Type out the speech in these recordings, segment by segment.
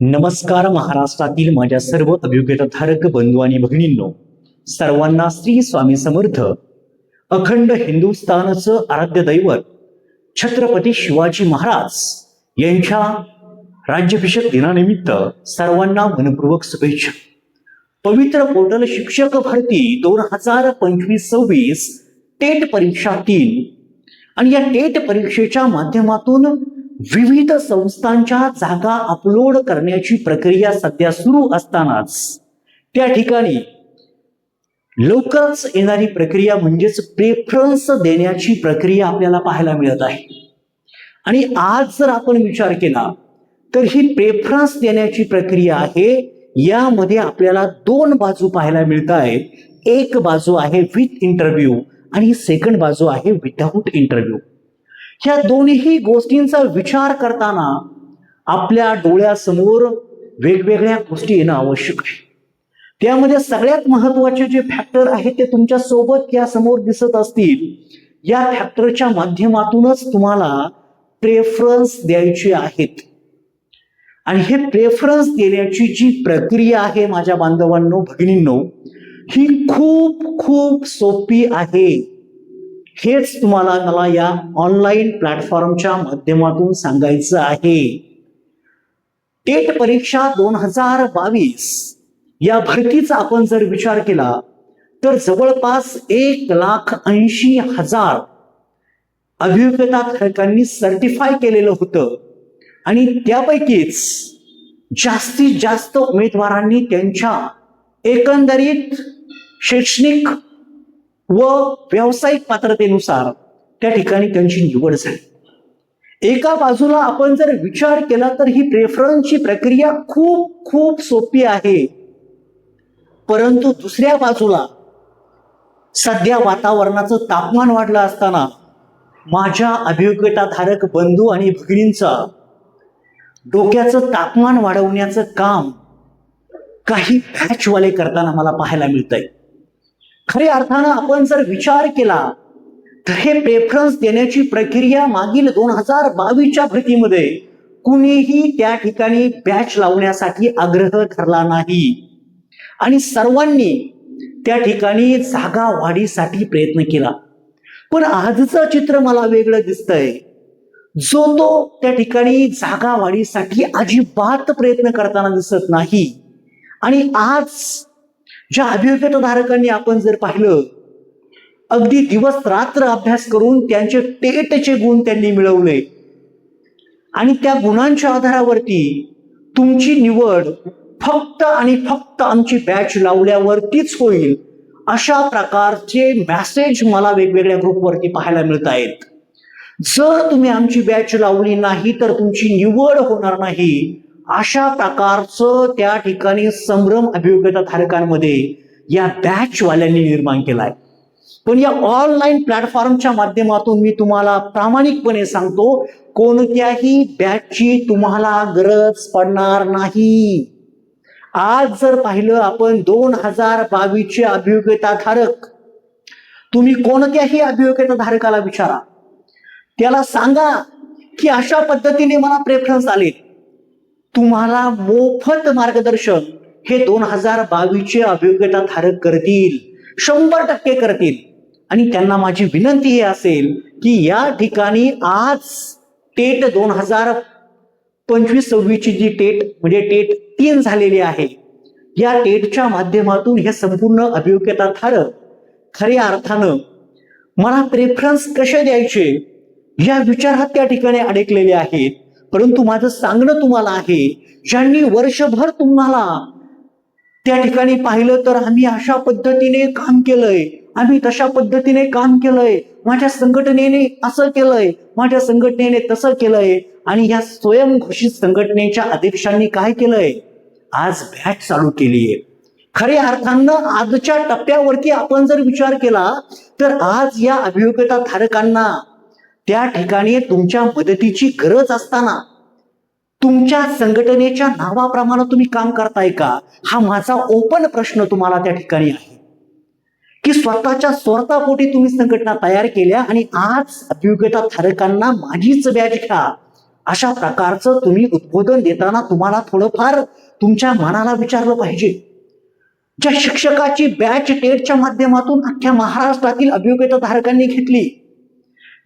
नमस्कार महाराष्ट्रातील माझ्या सर्व अभियोग्यताधारक बंधू आणि भगिनींनो, सर्वांना श्री स्वामी समर्थ. अखंड हिंदुस्थानचं आराध्य दैवत छत्रपती शिवाजी महाराज यांच्या राज्याभिषेक दिनानिमित्त सर्वांना मनपूर्वक शुभेच्छा. पवित्र पोर्टल शिक्षक भरती 2025-26 टेट परीक्षा 3 आणि या टेट परीक्षेच्या माध्यमातून विविध संस्थांच्या जागा अपलोड करण्याची प्रक्रिया सध्या सुरू असतानाच त्या ठिकाणी लवकरच येणारी प्रक्रिया म्हणजेच प्रेफरन्स देण्याची प्रक्रिया आपल्याला पाहायला मिळत आहे. आणि आज जर आपण विचार केला तर ही प्रेफरन्स देण्याची प्रक्रिया आहे, यामध्ये आपल्याला दोन बाजू पाहायला मिळत आहेत. एक बाजू आहे विथ इंटरव्ह्यू आणि सेकंड बाजू आहे विदाऊट इंटरव्ह्यू. ह्या दोन्ही गोष्टींचा विचार करताना आपल्या डोळ्यासमोर वेगवेगळ्या गोष्टी येणं आवश्यक आहे. त्यामध्ये सगळ्यात महत्वाचे जे फॅक्टर आहेत ते तुमच्या सोबत या समोर दिसत असतील. या फॅक्टरच्या माध्यमातूनच तुम्हाला प्रेफरन्स द्यायचे आहेत. आणि हे प्रेफरन्स देण्याची जी प्रक्रिया आहे माझ्या बांधवांनो, भगिनींनो, ही खूप खूप सोपी आहे. हेच तुम्हाला मला या ऑनलाईन प्लॅटफॉर्मच्या माध्यमातून सांगायचं आहे. टेट परीक्षा 2022 या भरतीचा आपण जर विचार केला तर जवळपास 1,80,000 अभियोग्यताधारकांनी सर्टिफाय केलेलं होतं आणि त्यापैकीच जास्तीत जास्त उमेदवारांनी त्यांच्या एकंदरीत शैक्षणिक व व्यावसायिक पात्रतेनुसार त्या ठिकाणी त्यांची निवड झाली. एका बाजूला आपण जर विचार केला तर ही प्रेफरन्सची प्रक्रिया खूप खूप सोपी आहे, परंतु दुसऱ्या बाजूला सध्या वातावरणाचं तापमान वाढलं असताना माझ्या अभियोग्यताधारक बंधू आणि भगिनींचा डोक्याचं तापमान वाढवण्याचं काम काही बॅचवाले करताना मला पाहायला मिळतंय. खऱ्या अर्थानं आपण जर विचार केला तर हे प्रेफरन्स देण्याची प्रक्रिया मागील 2022च्या भरतीमध्ये कुणीही त्या ठिकाणी बॅच लावण्यासाठी आग्रह धरला नाही आणि सर्वांनी त्या ठिकाणी जागा वाढीसाठी प्रयत्न केला. पण आजचं चित्र मला वेगळं दिसतंय. जो तो त्या ठिकाणी जागा वाढीसाठी अजिबात प्रयत्न करताना दिसत नाही. आणि आज ज्या अभियोग्यताधारकांनी आपण जर पाहिलं, अगदी दिवस रात्र अभ्यास करून त्यांचे टेटचे गुण त्यांनी मिळवले आणि त्या गुणांच्या आधारावरती तुमची निवड फक्त आणि फक्त आमची बॅच लावल्यावरतीच होईल, अशा प्रकारचे मेसेज मला वेगवेगळ्या ग्रुपवरती पाहायला मिळत आहेत. जर तुम्ही आमची बॅच लावली नाही तर तुमची निवड होणार नाही, अशा प्रकारचं त्या ठिकाणी संभ्रम अभियोग्यताधारकांमध्ये या बॅचवाल्यांनी निर्माण केलाय. पण या ऑनलाईन प्लॅटफॉर्मच्या माध्यमातून मी तुम्हाला प्रामाणिकपणे सांगतो, कोणत्याही बॅचची तुम्हाला गरज पडणार नाही. आज जर पाहिलं आपण 2022चे अभियोग्यताधारक, तुम्ही कोणत्याही अभियोग्यताधारकाला विचारा, त्याला सांगा की अशा पद्धतीने मला प्रेफरन्स आले, तुम्हाला मोफत मार्गदर्शन हे 2022चे अभियोग्यताधारक करतील, 100% करतील. आणि त्यांना माझी विनंती ही असेल की या ठिकाणी आज टेट 2025-26ची जी टेट म्हणजे टेट 3 झालेली आहे, या टेटच्या माध्यमातून हे संपूर्ण अभियोग्यताधारक खऱ्या अर्थानं मला प्रेफरन्स कसे द्यायचे या विचारात त्या ठिकाणी अडकलेले आहेत. परंतु माझं सांगणं तुम्हाला आहे, ज्यांनी वर्षभर तुम्हाला त्या ठिकाणी पाहिलं तर आम्ही अशा पद्धतीने काम केलंय, आम्ही तशा पद्धतीने काम केलंय, माझ्या संघटनेने असं केलंय, माझ्या संघटनेने तसं केलंय, आणि या स्वयंघोषित संघटनेच्या अध्यक्षांनी काय केलंय, आज बॅच चालू केलीये. खऱ्या अर्थानं आजच्या टप्प्यावरती आपण जर विचार केला तर आज या अभियोग्यताधारकांना त्या ठिकाणी तुमच्या मदतीची गरज असताना तुमच्या संघटनेच्या नावाप्रमाणे तुम्ही काम करताय का, हा माझा ओपन प्रश्न तुम्हाला त्या ठिकाणी आहे. की स्वतःच्या स्वार्थापोटी तुम्ही संघटना तयार केल्या आणि आज अभियोग्यताधारकांना माझीच बॅच घ्या अशा प्रकारचं तुम्ही उद्बोधन देताना तुम्हाला थोडंफार तुमच्या मनाला विचारलं पाहिजे. ज्या शिक्षकाची बॅच टेटच्या माध्यमातून अख्ख्या महाराष्ट्रातील अभियोग्यता धारकांनी घेतली,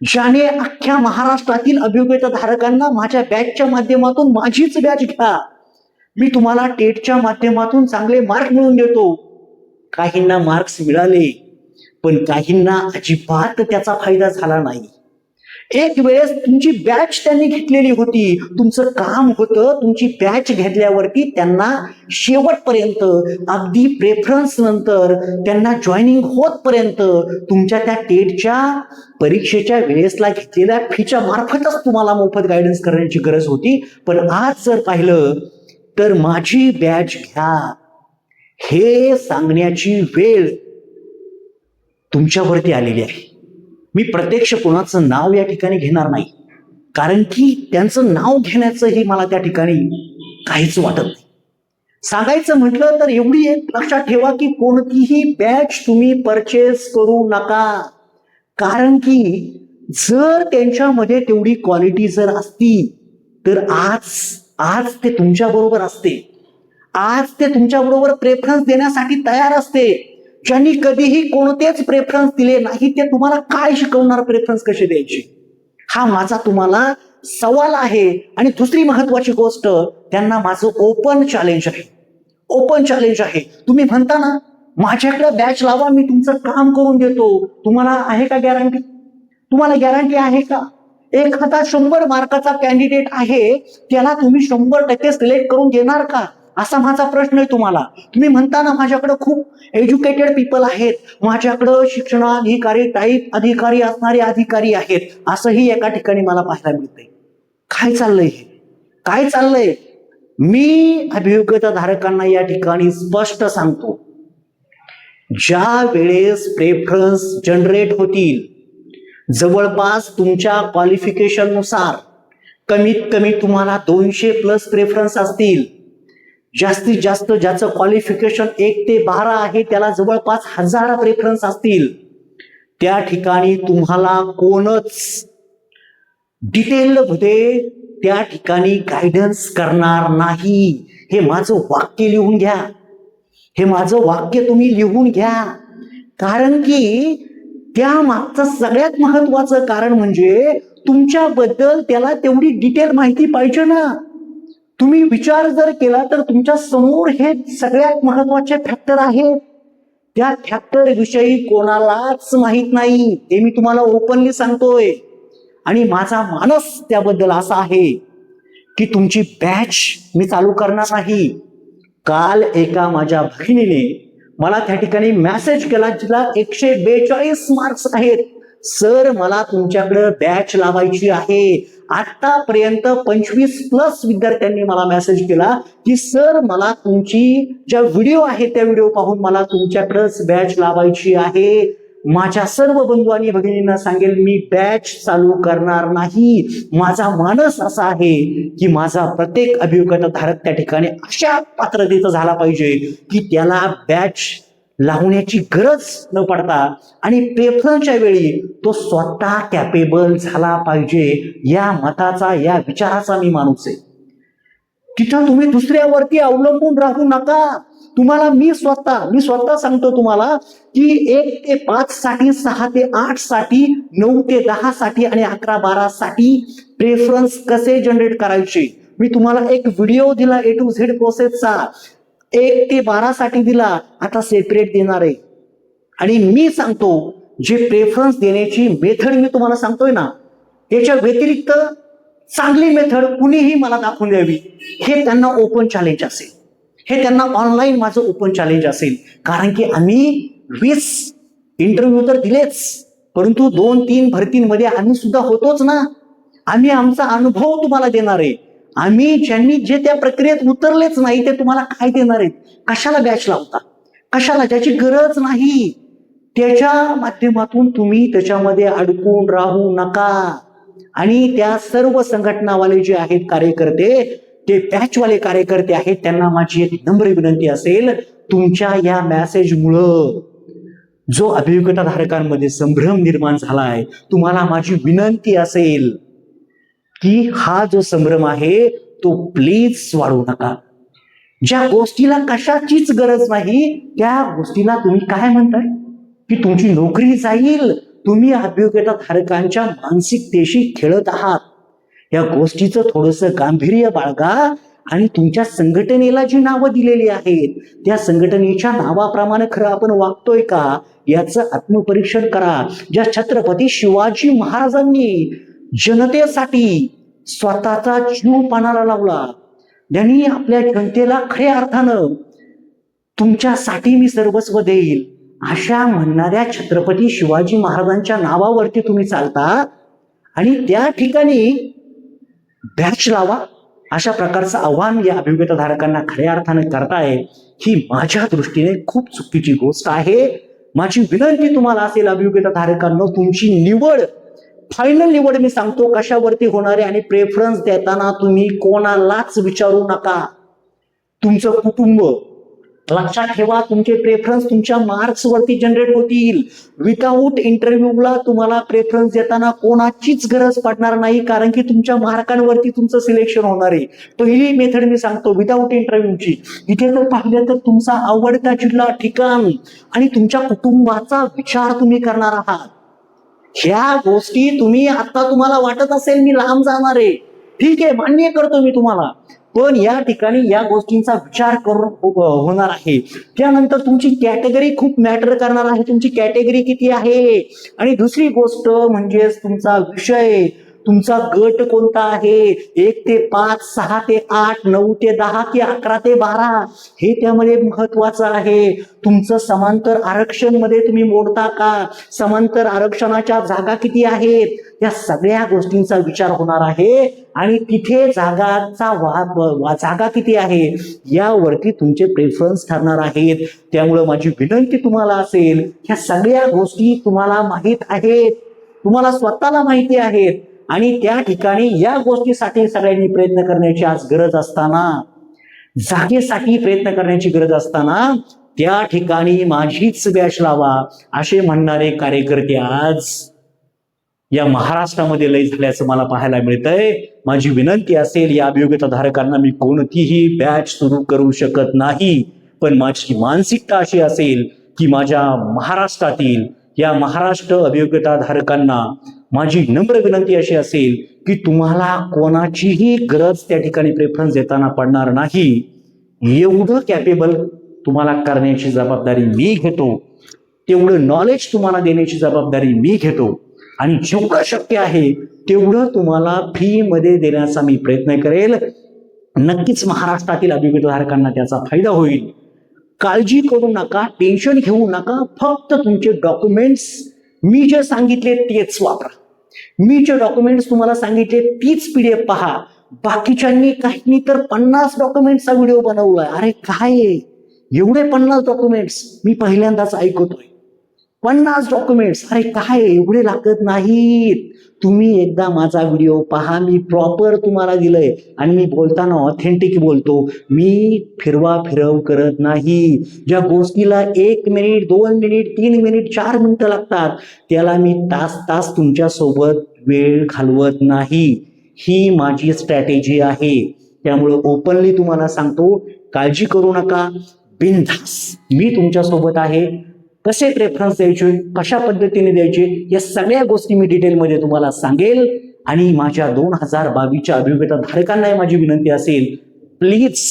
ज्याने अख्ख्या महाराष्ट्रातील अभियोग्यता धारकांना माझ्या बॅचच्या माध्यमातून माझीच बॅच घ्या, मी तुम्हाला टेटच्या माध्यमातून चांगले मार्क मिळवून देतो. काहींना मार्क्स मिळाले, पण काहींना अजिबात त्याचा फायदा झाला नाही. एक वेळेस तुमची बॅच त्यांनी घेतलेली होती, तुमचं काम होतं तुमची बॅच घेतल्यावरती त्यांना शेवटपर्यंत, अगदी प्रेफरन्स नंतर त्यांना जॉईनिंग होतपर्यंत तुमच्या त्या टेटच्या परीक्षेच्या वेळेसला घेतलेल्या फीच्या मार्फतच तुम्हाला मोफत गायडन्स करण्याची गरज होती. पण आज जर पाहिलं तर माझी बॅच घ्या हे सांगण्याची वेळ तुमच्यावरती आलेली आहे. मी प्रत्यक्ष कोणाचं नाव या ठिकाणी घेणार नाही, कारण की त्यांचं नाव घेण्याचंही मला त्या ठिकाणी काहीच वाटत नाही. सांगायचं म्हटलं तर एवढी एक लक्षात ठेवा की कोणतीही बॅच तुम्ही परचेस करू नका, कारण की जर त्यांच्यामध्ये तेवढी क्वालिटी जर असती तर आज ते तुमच्या बरोबर असते, आज ते तुमच्या बरोबर प्रेफरन्स देण्यासाठी तयार असते. ज्यांनी कधीही कोणतेच प्रेफरन्स दिले नाही ते तुम्हाला काय शिकवणार प्रेफरन्स कसे द्यायचे, हा माझा तुम्हाला सवाल आहे. आणि दुसरी महत्वाची गोष्ट, त्यांना माझं ओपन चॅलेंज आहे. ओपन चॅलेंज आहे. तुम्ही म्हणता ना माझ्याकडे बॅच लावा, मी तुमचं काम करून देतो, तुम्हाला आहे का गॅरंटी? तुम्हाला गॅरंटी आहे का? एखादा 100 मार्काचा कॅन्डिडेट आहे, त्याला तुम्ही 100% सिलेक्ट करून देणार का, असा माझा प्रश्न आहे तुम्हाला. तुम्ही म्हणता ना माझ्याकडे खूप एज्युकेटेड पीपल आहेत, माझ्याकडं शिक्षणाधिकारी टाईप अधिकारी असणारे अधिकारी आहेत, असंही एका ठिकाणी मला पाहायला मिळतंय. काय चाललंय हे? काय चाललंय? मी अभियोग्यता धारकांना या ठिकाणी स्पष्ट सांगतो, ज्या वेळेस प्रेफरन्स जनरेट होतील, जवळपास तुमच्या क्वालिफिकेशन नुसार कमीत कमी तुम्हाला 200+ प्रेफरन्स असतील. जास्तीत जास्त ज्याचं क्वालिफिकेशन 1 ते 12 आहे त्याला जवळपास 1000 प्रेफरन्स असतील. त्या ठिकाणी तुम्हाला कोणच डिटेल मध्ये त्या ठिकाणी गायडन्स करणार नाही. हे माझं वाक्य लिहून घ्या, हे माझं वाक्य तुम्ही लिहून घ्या. कारण की त्या मागचं सगळ्यात महत्वाचं कारण म्हणजे तुमच्याबद्दल त्याला तेवढी डिटेल माहिती पाहिजे ना. तुम्ही विचार जर केला तर तुमच्या समोर हे सगळ्यात महत्वाचे फॅक्टर आहेत. त्या फॅक्टर विषयी कोणालाच माहित नाही, ते मी तुम्हाला ओपनली सांगतोय. आणि माझा मानस त्याबद्दल असा आहे की तुमची बॅच मी चालू करणार नाही. काल एका माझ्या भगिनीने मला त्या ठिकाणी मेसेज केला, जिला 142 मार्क्स आहेत. सर मला तुमच्याकडे बॅच लावायची आहे. आतापर्यंत 25+ विद्यार्थ्यांनी मला मेसेज केला की सर मला तुमची ज्या व्हिडिओ आहे त्या व्हिडिओ पाहून मला तुमच्याकडेच बॅच लावायची आहे. माझ्या सर्व बंधू आणि भगिनींना सांगेल, मी बॅच चालू करणार नाही. माझा मानस असा आहे की माझा प्रत्येक अभियोग्यता धारक त्या ठिकाणी अशा पात्रतेचा झाला पाहिजे की त्याला बॅच लावण्याची गरज न पडता आणि प्रेफरन्सच्या वेळी तो स्वतः कॅपेबल झाला पाहिजे. या मताचा, या विचाराचा मी माणूस आहे. तिथं तुम्ही दुसऱ्यावरती अवलंबून राहू नका. तुम्हाला मी स्वतः सांगतो तुम्हाला की 1 ते 5 साठी, 6 ते 8 साठी, 9 ते 10 साठी आणि 11-12 साठी प्रेफरन्स कसे जनरेट करायचे. मी तुम्हाला एक व्हिडिओ दिला A to Z प्रोसेसचा, 1 ते 12 साठी दिला, आता सेपरेट देणार आहे. आणि मी सांगतो जे प्रेफरन्स देण्याची मेथड मी तुम्हाला सांगतोय ना, त्याच्या व्यतिरिक्त चांगली मेथड कुणीही मला दाखवून द्यावी. हे त्यांना ओपन चॅलेंज असेल, हे त्यांना ऑनलाईन माझं ओपन चॅलेंज असेल. कारण की आम्ही 20 इंटरव्ह्यू तर दिलेच, परंतु 2-3 भरतींमध्ये आम्ही सुद्धा होतोच ना. आम्ही आमचा अनुभव तुम्हाला देणार आहे. आम्ही ज्यांनी जे त्या प्रक्रियेत उतरलेच नाही ते तुम्हाला काय देणार आहेत. कशाला बॅच लावता, कशाला, ज्याची गरज नाही त्याच्या माध्यमातून तुम्ही त्याच्यामध्ये अडकून राहू नका. आणि त्या सर्व संघटनावाले जे आहेत कार्यकर्ते, ते बॅचवाले कार्यकर्ते आहेत, त्यांना माझी एक नम्र विनंती असेल, तुमच्या या मेसेजमुळं जो अभियोग्यता धारकांमध्ये संभ्रम निर्माण झालाय, तुम्हाला माझी विनंती असेल की हा जो संभ्रम आहे तो प्लीज वाढवू नका. ज्या गोष्टीला कशाचीच गरज नाही त्या गोष्टीला तुम्ही काय म्हणताय की तुमची नोकरी जाईल. तुम्ही अभियोग्यता धारकांच्या मानसिकतेशी खेळत आहात. या गोष्टीचं थोडंसं गांभीर्य बाळगा आणि तुमच्या संघटनेला जी नावं दिलेली आहेत त्या संघटनेच्या नावाप्रमाणे खरं आपण वागतोय का याचं आत्मपरीक्षण करा. ज्या छत्रपती शिवाजी महाराजांनी जनतेसाठी स्वतःचा जीव पणाला लावला, ज्यांनी आपल्या जनतेला खऱ्या अर्थानं तुमच्यासाठी मी सर्वस्व देईल अशा म्हणणाऱ्या छत्रपती शिवाजी महाराजांच्या नावावरती तुम्ही चालता आणि त्या ठिकाणी बॅच लावा अशा प्रकारचं आव्हान या अभियोग्यता धारकांना खऱ्या अर्थाने करताय. ही माझ्या दृष्टीने खूप चुकीची गोष्ट आहे. माझी विनंती तुम्हाला असेल अभियोग्यता धारकांना, तुमची निवड फायनल निवड मी सांगतो कशावरती होणार आहे आणि प्रेफरन्स देताना तुम्ही कोणालाच विचारू नका. तुमचं कुटुंब लक्षात ठेवा, तुमचे प्रेफरन्स तुमच्या मार्क्स वरती जनरेट होतील. विदाऊट इंटरव्ह्यूला तुम्हाला प्रेफरन्स देताना कोणाचीच गरज पडणार नाही, कारण की तुमच्या मार्कांवरती तुमचं सिलेक्शन होणार आहे. पहिली मेथड मी सांगतो विदाऊट इंटरव्ह्यूची. इथे जर पाहिलं तर तुमचा आवडता जिल्हा, ठिकाण आणि तुमच्या कुटुंबाचा विचार तुम्ही करणार आहात. ह्या गोष्टी तुम्ही आता तुम्हाला वाटत असेल मी लांब जाणार आहे, ठीक आहे, मान्य करतो मी तुम्हाला, पण या ठिकाणी या गोष्टींचा विचार करून होणार आहे. त्यानंतर तुमची कॅटेगरी खूप मॅटर करणार आहे. तुमची कॅटेगरी किती आहे आणि दुसरी गोष्ट म्हणजे तुमचा विषय, तुमचा गट कोणता आहे, 1 ते 5, 6 ते 8, 9 ते 10 की 11 ते 12 हे त्यामध्ये महत्वाचं आहे. तुमचं समांतर आरक्षण मध्ये तुम्ही मोडता का, समांतर आरक्षणाच्या जागा किती आहेत, या सगळ्या गोष्टींचा विचार होणार आहे आणि तिथे जागा किती आहे यावरती तुमचे प्रेफरन्स ठरणार आहेत. त्यामुळे माझी विनंती तुम्हाला असेल, ह्या सगळ्या गोष्टी तुम्हाला माहीत आहेत, तुम्हाला स्वतःला माहिती आहेत आणि त्या ठिकाणी या गोष्टीसाठी सगळ्यांनी प्रयत्न करण्याची आज गरज असताना, जागेसाठी प्रयत्न करण्याची गरज असताना त्या ठिकाणी माझीच बॅच लावा असे म्हणणारे कार्यकर्ते आज या महाराष्ट्रामध्ये लय झाल्याचं मला पाहायला मिळतंय. माझी विनंती असेल या अभियोग्यता धारकांना, मी कोणतीही बॅच सुरू करू शकत नाही, पण माझी मानसिकता अशी असेल की माझ्या महाराष्ट्रातील या महाराष्ट्र अभियोग्यता धारकांना माझी नम्र विनंती अशी असेल की तुम्हाला कोणाचीही गरज त्या ठिकाणी प्रेफरन्स देताना पडणार नाही. एवढं कॅपेबल तुम्हाला करण्याची जबाबदारी मी घेतो, तेवढं नॉलेज तुम्हाला देण्याची जबाबदारी मी घेतो आणि जेवढं शक्य आहे तेवढं तुम्हाला फी मध्ये देण्याचा मी प्रयत्न करेल. नक्कीच महाराष्ट्रातील अभियोग्यता धारकांना त्याचा फायदा होईल. काळजी करू नका, टेन्शन घेऊ नका. फक्त तुमचे डॉक्युमेंट्स मी जे सांगितले तेच वापरा. मी जे डॉक्युमेंट्स तुम्हाला सांगितले तीच PDF पहा. बाकीच्यांनी काहींनी तर 50 डॉक्युमेंट्सचा व्हिडिओ बनवलाय. अरे काय एवढे 50 डॉक्युमेंट्स मी पहिल्यांदाच ऐकतोय. 50 डॉक्युमेंट्स, अरे काय एवढे लागत नाहीत. तुम्ही एकदा माझा व्हिडिओ पहा, मी प्रॉपर तुम्हाला दिलंय आणि मी बोलताना ऑथेंटिक बोलतो. मी फिरव करत नाही. ज्या गोष्टीला 1 मिनिट, 2 मिनिट, 3 मिनिट, 4 मिनिटं लागतात त्याला मी तास तुमच्या सोबत वेळ घालवत नाही. ही माझी स्ट्रॅटेजी आहे. त्यामुळे ओपनली तुम्हाला सांगतो, काळजी करू नका, बिनधास मी तुमच्या सोबत आहे. कसे प्रेफरन्स द्यायचे, कशा पद्धतीने द्यायचे, या सगळ्या गोष्टी मी डिटेलमध्ये तुम्हाला सांगेल. आणि माझ्या 2022च्या अभियोग्यता धारकांना माझी विनंती असेल, प्लीज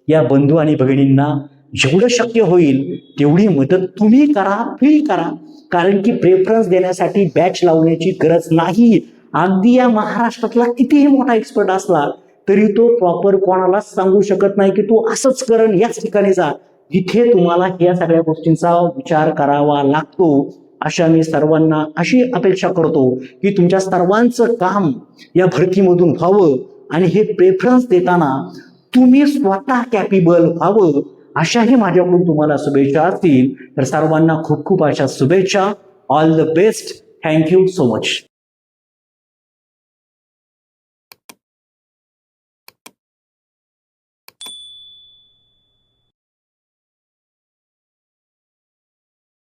या बंधू आणि भगिनींना जेवढं शक्य होईल तेवढी मदत तुम्ही करा, फील करा. कारण की प्रेफरन्स देण्यासाठी बॅच लावण्याची गरज नाही. अगदी या महाराष्ट्रातला कितीही मोठा एक्सपर्ट असला तरी तो प्रॉपर कोणालाच सांगू शकत नाही की तू असंच करण, याच ठिकाणी जा. इथे तुम्हाला या सगळ्या गोष्टींचा विचार करावा लागतो. अशा मी सर्वांना अशी अपेक्षा करतो की तुमच्या सर्वांचं काम या भरतीमधून व्हावं आणि हे प्रेफरन्स देताना तुम्ही स्वतः कॅपेबल व्हावं, अशाही माझ्याकडून तुम्हाला शुभेच्छा असतील. तर सर्वांना खूप खूप अशा शुभेच्छा. All the best. Thank you so much.